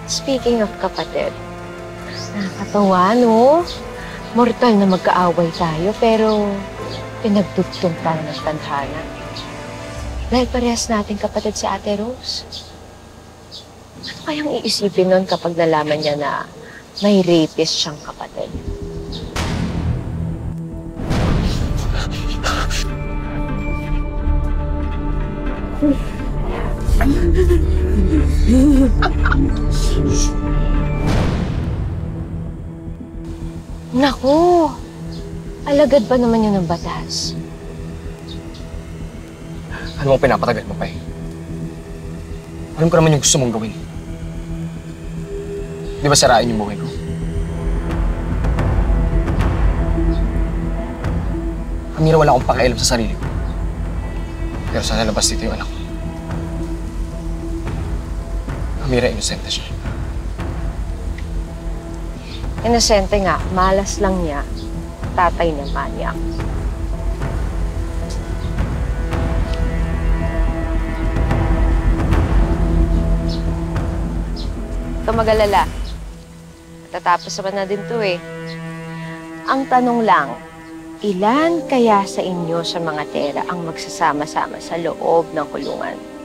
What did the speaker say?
Speaking of kapatid, nakakatawa, no? Mortal na magkaaway tayo, pero pinagdugtong tayo ng tadhana. Dahil parehas nating kapatid si Ate Rose. Ano kayang iisipin nun kapag nalaman niya na may rapist siyang kapatid? Naku! Alagad ba naman yun ng batas? Ano mong pinapatagal mo, Pai? Alam ko naman yung gusto mong gawin. Di ba sarain yung buhay ko? Amira, wala akong pakialam sa sarili ko. Pero sana labas dito yung anak ko. Amira, inosente siya. Inosente nga, malas lang niya. Tatay na manyak. Ito mag-alala. Tatapos naman na din to eh. Ang tanong lang, ilan kaya sa inyo sa mga tera ang magsasama-sama sa loob ng kulungan?